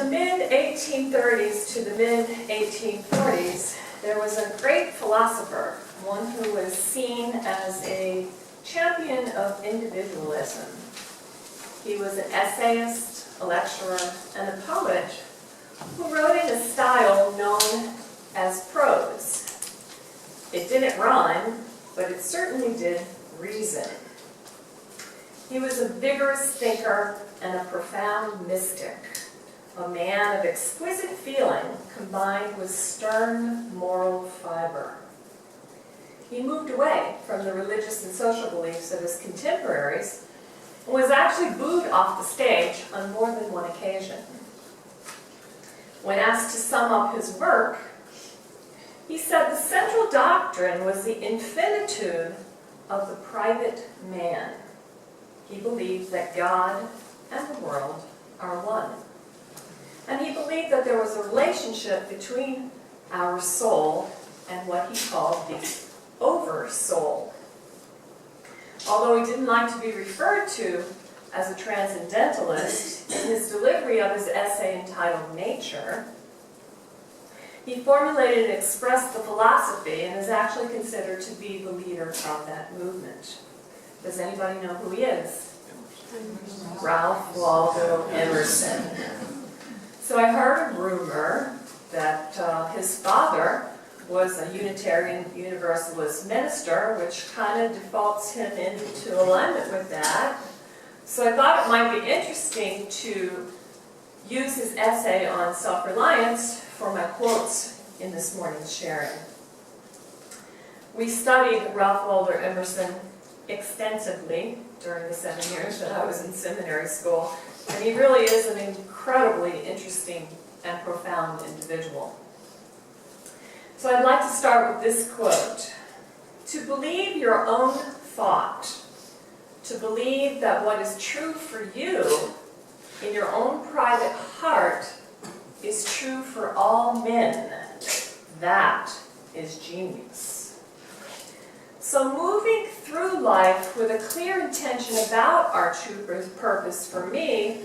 mid-1830s to the mid-1840s, there was a great philosopher, one who was seen as a champion of individualism. He was an essayist, a lecturer, and a poet who wrote in a style known as prose. It didn't rhyme, but it certainly did reason. He was a vigorous thinker and a profound mystic, a man of exquisite feeling combined with stern moral fiber. He moved away from the religious and social beliefs of his contemporaries and was actually booed off the stage on more than one occasion. When asked to sum up his work, he said the central doctrine was the infinitude of the private man. He believed that God and the world are one. And he believed that there was a relationship between our soul and what he called the over-soul. Although he didn't like to be referred to as a transcendentalist, in his delivery of his essay entitled Nature, he formulated and expressed the philosophy and is actually considered to be the leader of that movement. Does anybody know who he is? Ralph Waldo Emerson. So I heard a rumor that his father was a Unitarian Universalist minister, which kind of defaults him into alignment with that. So I thought it might be interesting to use his essay on self-reliance for my quotes in this morning's sharing. We studied Ralph Waldo Emerson extensively during the 7 years that I was in seminary school, and he really is an incredibly interesting and profound individual. So I'd like to start with this quote. To believe your own thought, to believe that what is true for you in your own private heart is true for all men, that is genius. So moving through life with a clear intention about our true purpose for me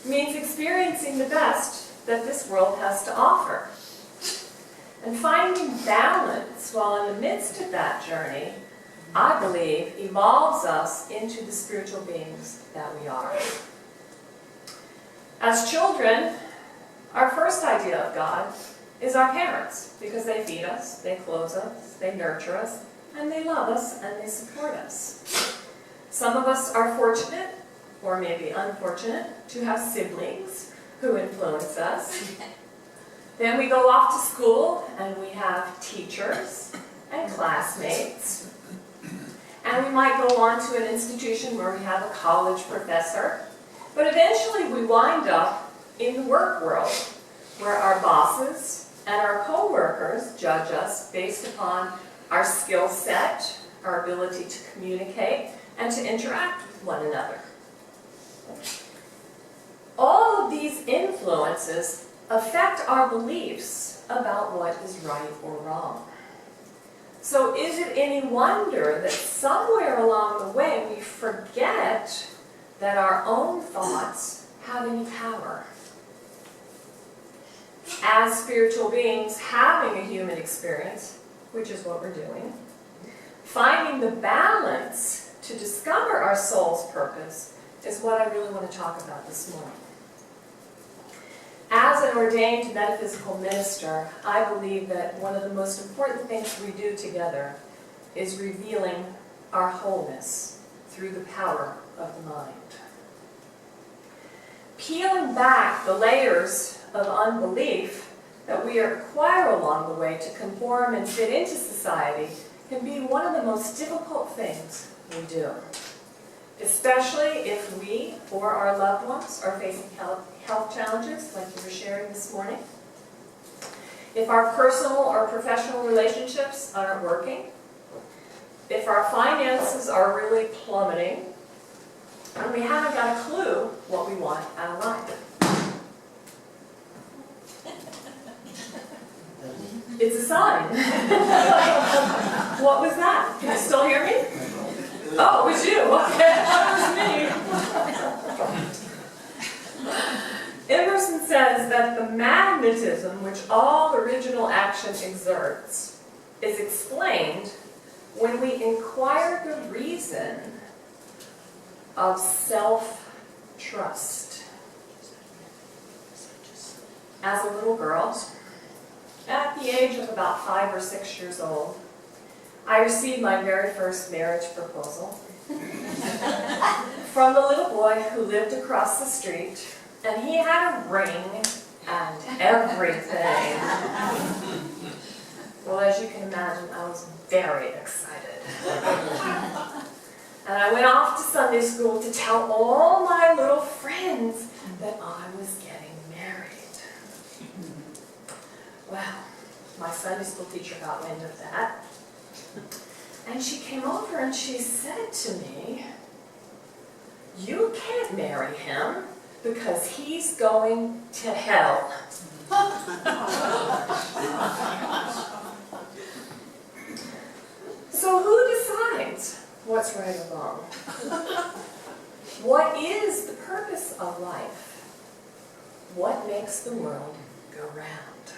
means experiencing the best that this world has to offer. And finding balance while in the midst of that journey, I believe, evolves us into the spiritual beings that we are. As children, our first idea of God is our parents, because they feed us, they clothe us, they nurture us, and they love us, and they support us. Some of us are fortunate, or maybe unfortunate, to have siblings who influence us. Then we go off to school, and we have teachers and classmates. And we might go on to an institution where we have a college professor. But eventually we wind up in the work world, where our bosses and our co-workers judge us based upon our skill set, our ability to communicate, and to interact with one another. All of these influences affect our beliefs about what is right or wrong. So is it any wonder that somewhere along the way we forget that our own thoughts have any power? As spiritual beings having a human experience, which is what we're doing, finding the balance to discover our soul's purpose is what I really want to talk about this morning. As an ordained metaphysical minister, I believe that one of the most important things we do together is revealing our wholeness through the power of the mind. Peeling back the layers of unbelief that we acquire along the way to conform and fit into society can be one of the most difficult things we do, especially if we or our loved ones are facing health challenges like you were sharing this morning. If our personal or professional relationships aren't working, if our finances are really plummeting, and we haven't got a clue what we want out of life. It's a sign. What was that? Can you still hear me? Oh, it was you. Okay, that was me. Emerson says that the magnetism which all original action exerts is explained when we inquire the reason of self-trust. As a little girl, at the age of about 5 or 6 years old, I received my very first marriage proposal from the little boy who lived across the street, and he had a ring and everything. Well, as you can imagine, I was very excited. And I went off to Sunday school to tell all my little friends that I was getting married. Well, my Sunday school teacher got wind of that. And she came over and she said to me, "You can't marry him because he's going to hell." So who decides what's right or wrong? What is the purpose of life? What makes the world go round?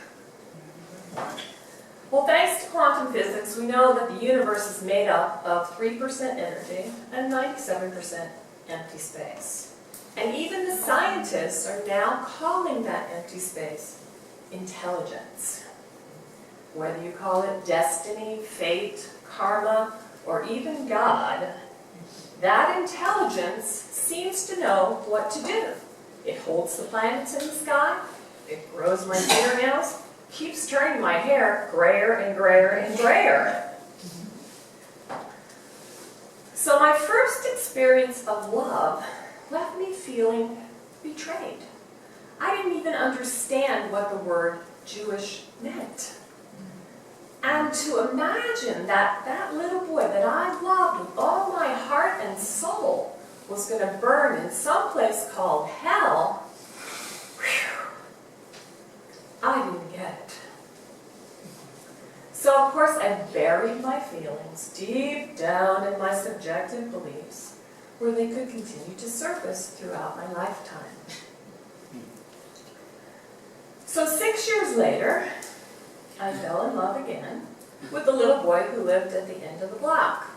Well, thanks to quantum physics, we know that the universe is made up of 3% energy and 97% empty space. And even the scientists are now calling that empty space intelligence. Whether you call it destiny, fate, karma, or even God, that intelligence seems to know what to do. It holds the planets in the sky, it grows my fingernails, keeps turning my hair grayer and grayer and grayer. So my first experience of love left me feeling betrayed. I didn't even understand what the word Jewish meant. And to imagine that that little boy that I loved with all my heart and soul was going to burn in some place called hell, whew, I didn't get it. So of course I buried my feelings deep down in my subjective beliefs where they could continue to surface throughout my lifetime. So 6 years later, I fell in love again with the little boy who lived at the end of the block.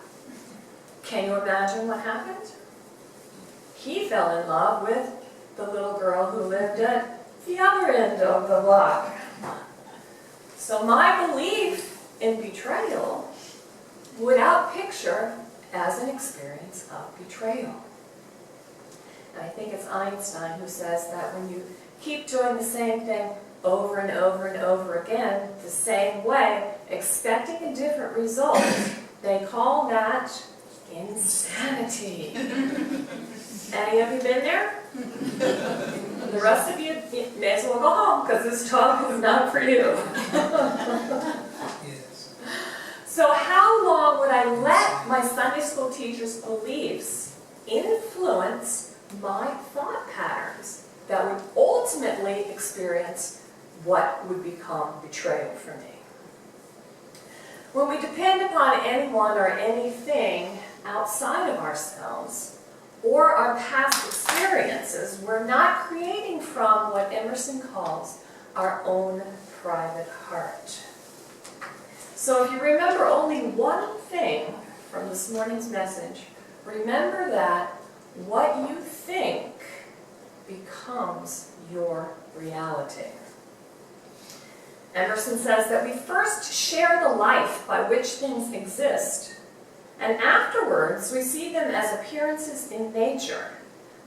Can you imagine what happened? He fell in love with the little girl who lived at the other end of the block. So my belief in betrayal would outpicture as an experience of betrayal. And I think it's Einstein who says that when you keep doing the same thing over and over and over again, the same way, expecting a different result, they call that insanity. Any of you been there? The rest of you may as well go home because this talk is not for you. Yes. So how long would I let my Sunday school teacher's beliefs influence my thought patterns that would ultimately experience what would become betrayal for me? When we depend upon anyone or anything outside of ourselves or our past experiences, we're not creating from what Emerson calls our own private heart. So if you remember only one thing from this morning's message, remember that what you think becomes your reality. Emerson says that we first share the life by which things exist, and afterwards we see them as appearances in nature,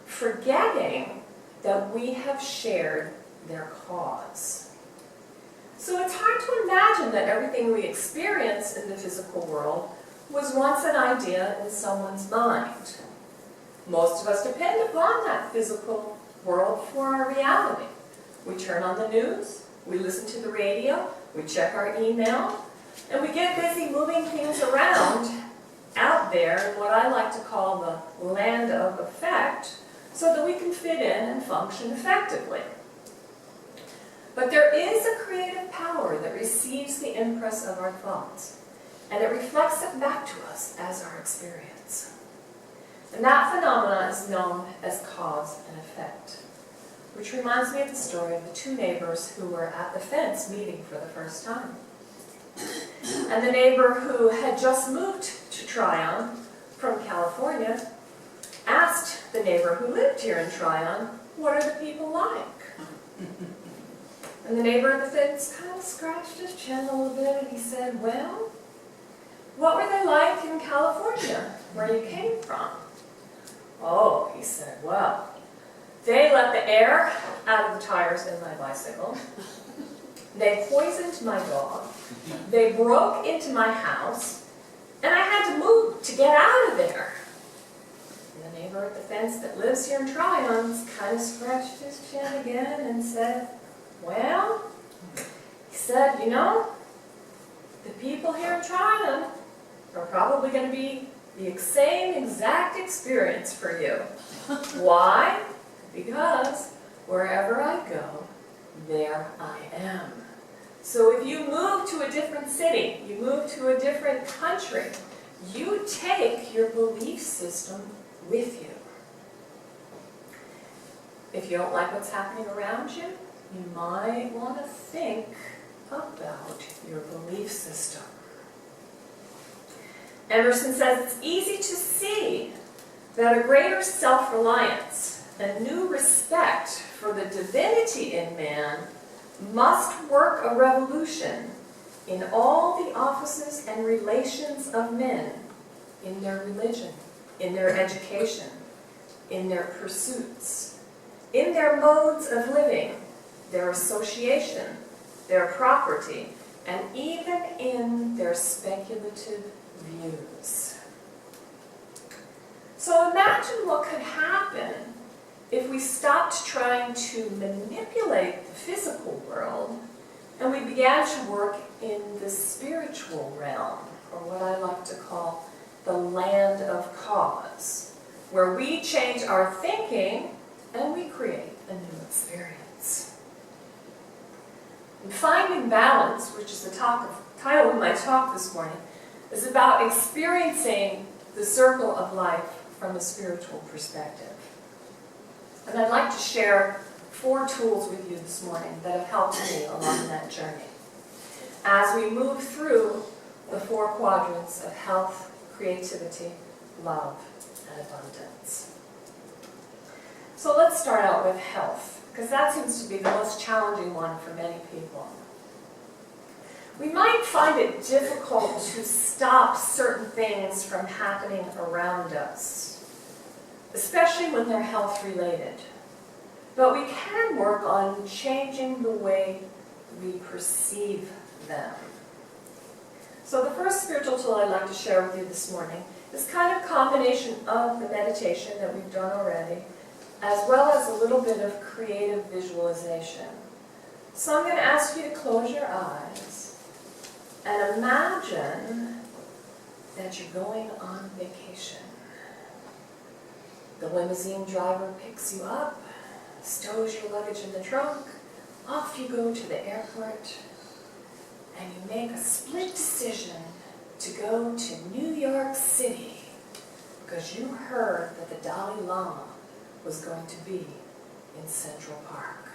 forgetting that we have shared their cause. So it's hard to imagine that everything we experience in the physical world was once an idea in someone's mind. Most of us depend upon that physical world for our reality. We turn on the news, we listen to the radio, we check our email, and we get busy moving things around out there in what I like to call the land of effect, so that we can fit in and function effectively. But there is a creative power that receives the impress of our thoughts, and it reflects it back to us as our experience. And that phenomenon is known as cause and effect. which reminds me of the story of the two neighbors who were at the fence meeting for the first time. And the neighbor who had just moved to Tryon from California asked the neighbor who lived here in Tryon, "What are the people like?" And the neighbor at the fence kind of scratched his chin a little bit and he said, "Well, what were they like in California, where you came from?" "Oh," he said, "well, they let the air out of the tires in my bicycle. They poisoned my dog. They broke into my house, and I had to move to get out of there." And the neighbor at the fence that lives here in Tryon kind of scratched his chin again and said, "Well," he said, "you know, the people here in Tryon are probably going to be the same exact experience for you." Why? Because wherever I go, there I am. So if you move to a different city, you move to a different country, you take your belief system with you. If you don't like what's happening around you, you might want to think about your belief system. Emerson says it's easy to see that a greater self-reliance, a new respect for the divinity in man, must work a revolution in all the offices and relations of men, in their religion, in their education, in their pursuits, in their modes of living, their association, their property, and even in their speculative views. So imagine what could happen if we stopped trying to manipulate the physical world and we began to work in the spiritual realm, or what I like to call the land of cause, where we change our thinking and we create a new experience. And finding balance, which is the title of my talk this morning, is about experiencing the circle of life from a spiritual perspective. And I'd like to share 4 tools with you this morning that have helped me along that journey as we move through the 4 quadrants of health, creativity, love, and abundance. So let's start out with health, because that seems to be the most challenging one for many people. We might find it difficult to stop certain things from happening around us, especially when they're health-related. But we can work on changing the way we perceive them. So the first spiritual tool I'd like to share with you this morning is kind of a combination of the meditation that we've done already, as well as a little bit of creative visualization. So I'm going to ask you to close your eyes and imagine that you're going on vacation. The limousine driver picks you up, stows your luggage in the trunk, off you go to the airport, and you make a split decision to go to New York City because you heard that the Dalai Lama was going to be in Central Park.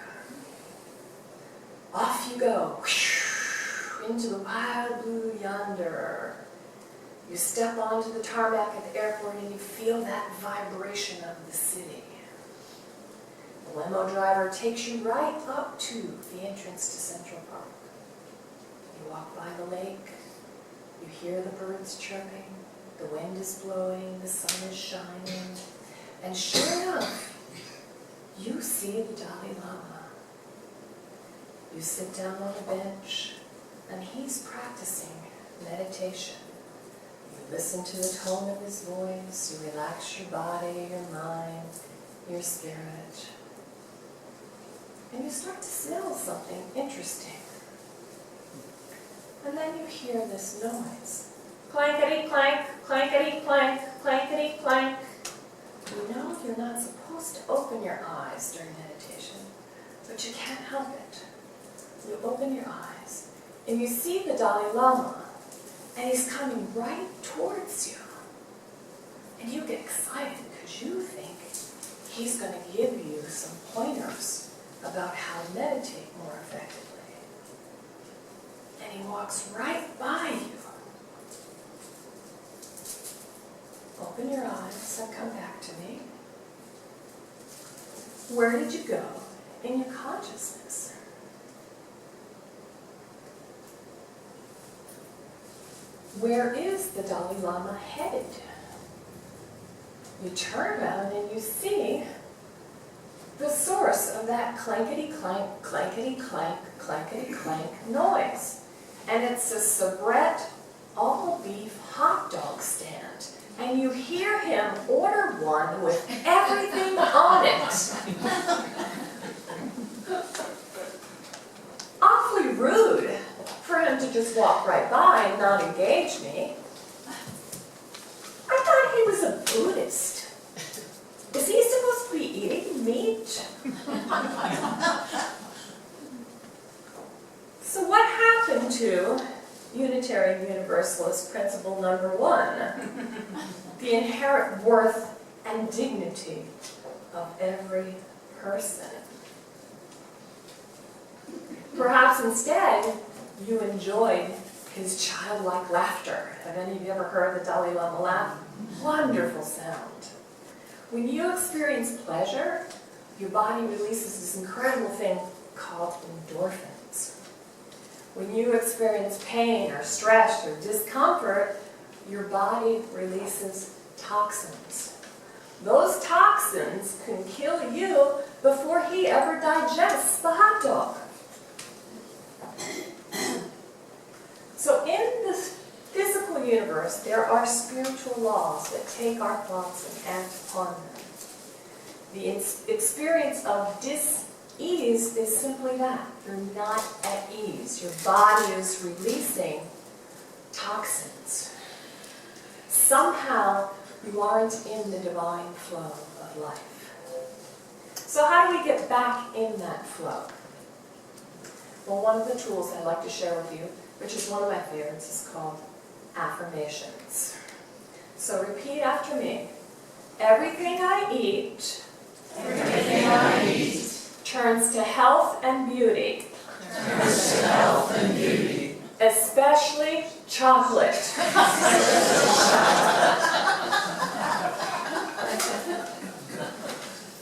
Off you go, into the wild blue yonder. You step onto the tarmac at the airport and you feel that vibration of the city. The limo driver takes you right up to the entrance to Central Park. You walk by the lake, you hear the birds chirping, the wind is blowing, the sun is shining, and sure enough, you see the Dalai Lama. You sit down on a bench, and he's practicing meditation. You listen to the tone of his voice, you relax your body, your mind, your spirit, and you start to smell something interesting. And then you hear this noise. Clankety-clank, clankety-clank, clankety-clank. You know you're not supposed to open your eyes during meditation, but you can't help it. You open your eyes, and you see the Dalai Lama, and he's coming right towards you. And you get excited because you think he's going to give you some pointers about how to meditate more effectively. And he walks right by you. Open your eyes and come back to me. Where did you go in your consciousness? Where is the Dalai Lama headed? You turn around and you see the source of that clankety-clank, clankety-clank, clankety-clank noise. And it's a soubrette all-beef hot dog stand. And you hear him order one with everything on it. Awfully rude for him to just walk right by and not engage me. I thought he was a Buddhist. Is he supposed to be eating meat? So what happened to Unitarian Universalist principle number 1? The inherent worth and dignity of every person. Perhaps instead, you enjoyed his childlike laughter. Have any of you ever heard the Dalai Lama laugh? Wonderful sound. When you experience pleasure, your body releases this incredible thing called endorphins. When you experience pain or stress or discomfort, your body releases toxins. Those toxins can kill you before he ever digests the hot dog. So in this physical universe, there are spiritual laws that take our thoughts and act upon them. The experience of dis-ease is simply that. You're not at ease. Your body is releasing toxins. Somehow, you aren't in the divine flow of life. So how do we get back in that flow? Well, one of the tools I'd like to share with you, which is one of my favorites, is called affirmations. So repeat after me. Everything I eat, turns to health and beauty. Especially chocolate.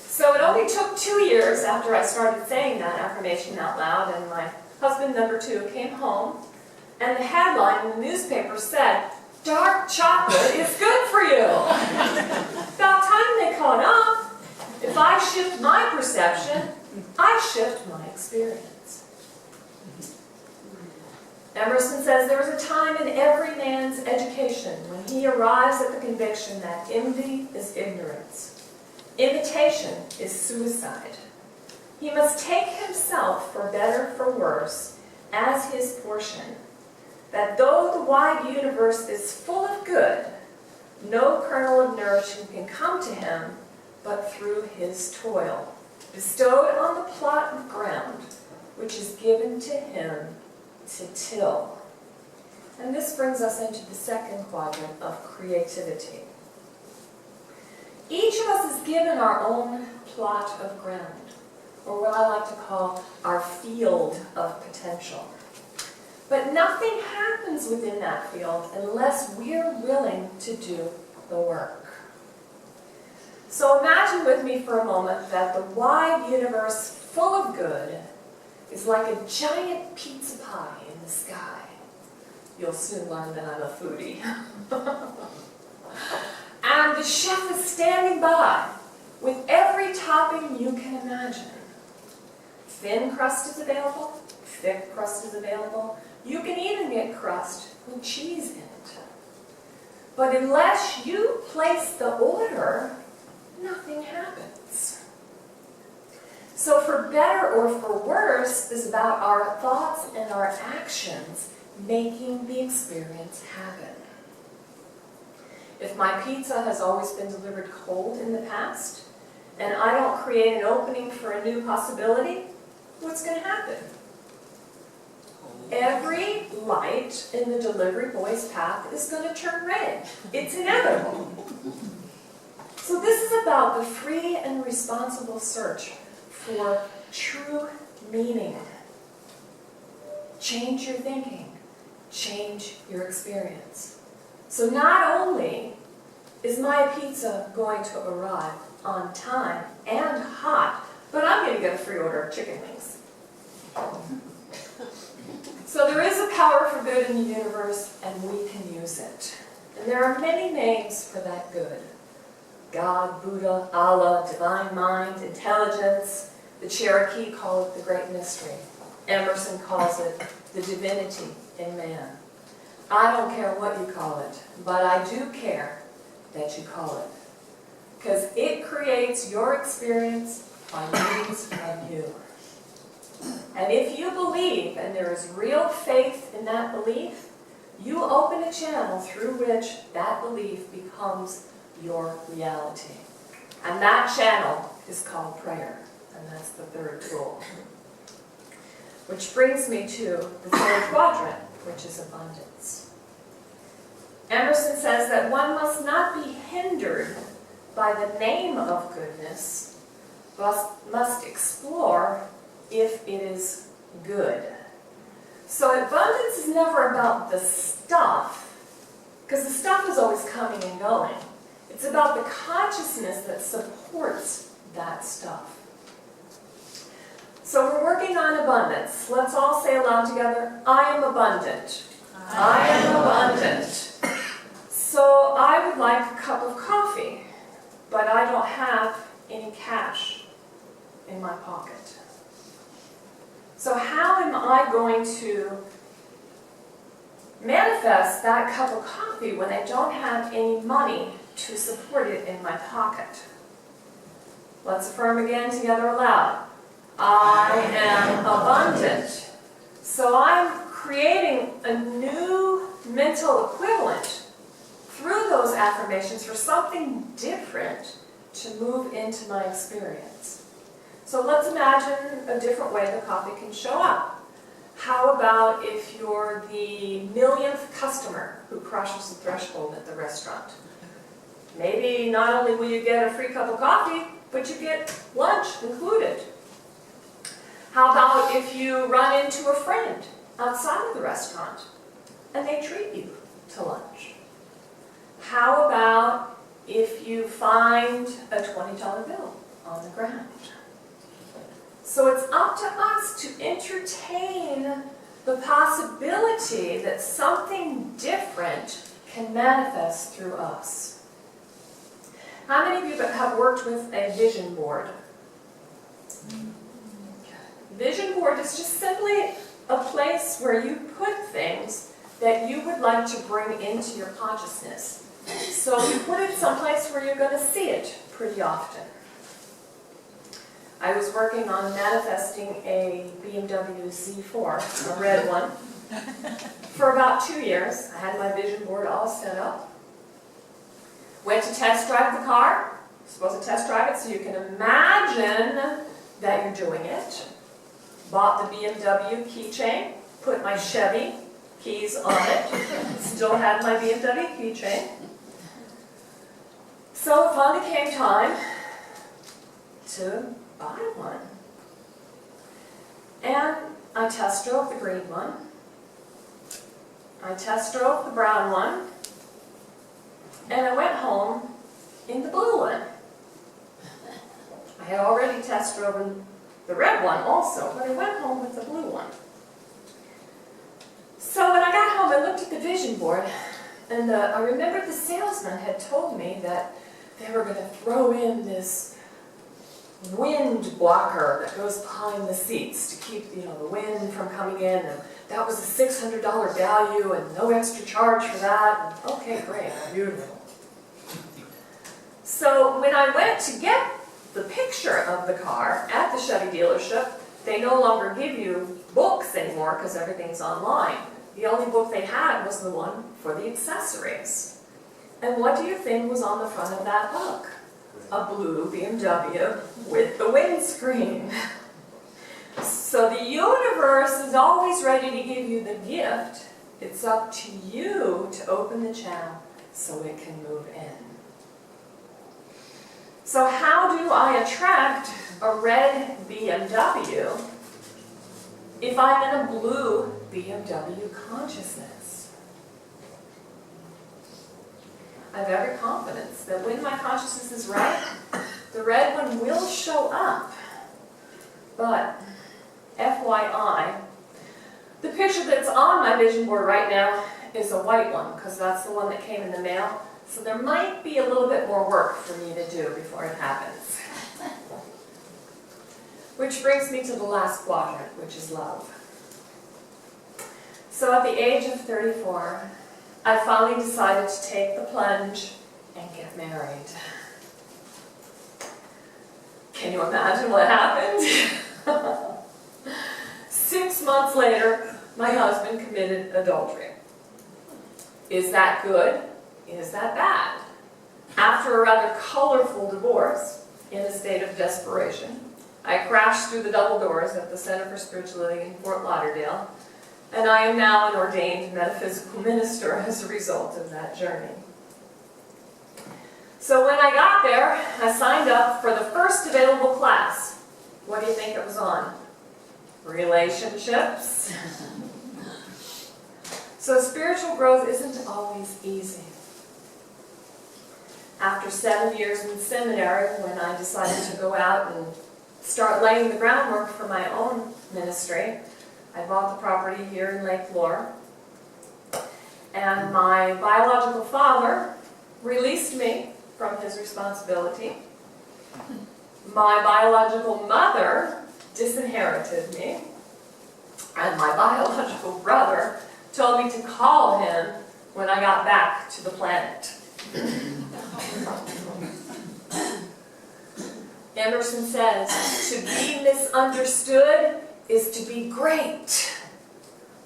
So it only took 2 years after I started saying that affirmation out loud, and my husband, number 2, came home, and the headline in the newspaper said, "Dark chocolate is good for you." About time they caught up. If I shift my perception, I shift my experience. Emerson says there is a time in every man's education when he arrives at the conviction that envy is ignorance. Imitation is suicide. He must take himself, for better, for worse, as his portion, that though the wide universe is full of good, no kernel of nourishment can come to him but through his toil, bestowed on the plot of ground, which is given to him to till. And this brings us into the second quadrant of creativity. Each of us is given our own plot of ground, or what I like to call our field of potential. But nothing happens within that field unless we're willing to do the work. So imagine with me for a moment that the wide universe full of good is like a giant pizza pie in the sky. You'll soon learn that I'm a foodie. And the chef is standing by with every topping you can imagine. Thin crust is available, thick crust is available. You can even get crust with cheese in it. But unless you place the order, nothing happens. So for better or for worse is about our thoughts and our actions making the experience happen. If my pizza has always been delivered cold in the past, and I don't create an opening for a new possibility, what's going to happen? Every light in the delivery boy's path is going to turn red. It's inevitable. So this is about the free and responsible search for true meaning. Change your thinking. Change your experience. So not only is my pizza going to arrive on time and hot, but I'm going to get a free order of chicken wings. So there is a power for good in the universe, and we can use it. And there are many names for that good. God, Buddha, Allah, divine mind, intelligence. The Cherokee call it the great mystery. Emerson calls it the divinity in man. I don't care what you call it, but I do care that you call it. Because it creates your experience by means of you. And if you believe, and there is real faith in that belief, you open a channel through which that belief becomes your reality. And that channel is called prayer. And that's the third tool. Which brings me to the third quadrant, which is abundance. Emerson says that one must not be hindered by the name of goodness, but must explore if it is good. So abundance is never about the stuff, because the stuff is always coming and going. It's about the consciousness that supports that stuff. So we're working on abundance. Let's all say aloud together, I am abundant. I am abundant. So I would like a cup of coffee, but I don't have any cash in my pocket. So how am I going to manifest that cup of coffee when I don't have any money to support it in my pocket? Let's affirm again together aloud. I am abundant. So I'm creating a new mental equivalent through those affirmations for something different to move into my experience. So let's imagine a different way the coffee can show up. How about if you're the millionth customer who crosses the threshold at the restaurant? Maybe not only will you get a free cup of coffee, but you get lunch included. How about if you run into a friend outside of the restaurant and they treat you to lunch? How about if you find a $20 bill on the ground? So it's up to us to entertain the possibility that something different can manifest through us. How many of you have worked with a vision board? Vision board is just simply a place where you put things that you would like to bring into your consciousness. So you put it someplace where you're going to see it pretty often. I was working on manifesting a BMW Z4, a red one, for about 2 years. I had my vision board all set up. Went to test drive the car. You're supposed to test drive it so you can imagine that you're doing it. Bought the BMW keychain, put my Chevy keys on it, still had my BMW keychain. So it finally came time to buy one. And I test drove the green one. I test drove the brown one. And I went home in the blue one. I had already test driven the red one also, but I went home with the blue one. So when I got home, I looked at the vision board, and I remembered the salesman had told me that they were going to throw in this wind blocker that goes behind the seats to keep the wind from coming in, and that was a $600 value and no extra charge for that. And, okay, great, beautiful. So when I went to get the picture of the car at the Chevy dealership, they no longer give you books anymore because everything's online. The only book they had was the one for the accessories. And what do you think was on the front of that book? A blue BMW with the windscreen. So the universe is always ready to give you the gift. It's up to you to open the channel so it can move in. So how do I attract a red BMW if I'm in a blue BMW consciousness? I have every confidence that when my consciousness is right, the red one will show up. But FYI, the picture that's on my vision board right now is a white one, because that's the one that came in the mail. So there might be a little bit more work for me to do before it happens. Which brings me to the last quadrant, which is love. So at the age of 34, I finally decided to take the plunge and get married. Can you imagine what happened? 6 months later, my husband committed adultery. Is that good? Is that bad? After a rather colorful divorce, in a state of desperation, I crashed through the double doors at the Center for Spiritual Living in Fort Lauderdale, and I am now an ordained metaphysical minister as a result of that journey. So when I got there, I signed up for the first available class. What do you think it was on? Relationships. So spiritual growth isn't always easy. After 7 years in seminary, when I decided to go out and start laying the groundwork for my own ministry, I bought the property here in Lake Lore. And my biological father released me from his responsibility. My biological mother disinherited me. And my biological brother told me to call him when I got back to the planet. Emerson says, to be misunderstood is to be great.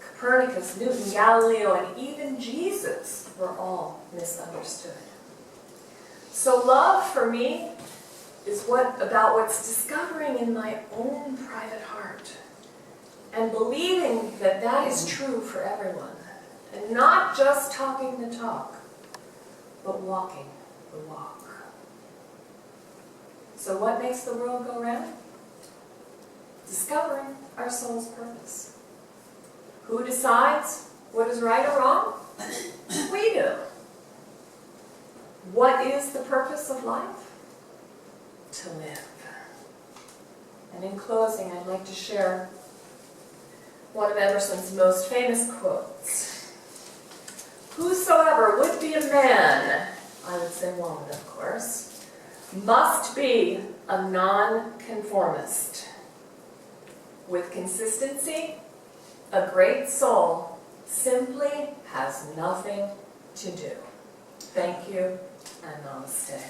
Copernicus, Newton, Galileo, and even Jesus were all misunderstood. So love for me is about what's discovering in my own private heart and believing that that is true for everyone, and not just talking the talk, but walking the walk. So what makes the world go round? Discovering our soul's purpose. Who decides what is right or wrong? We do. What is the purpose of life? To live. And in closing, I'd like to share one of Emerson's most famous quotes. Whosoever would be a man, I would say woman, of course, must be a nonconformist. With consistency, a great soul simply has nothing to do. Thank you, and namaste.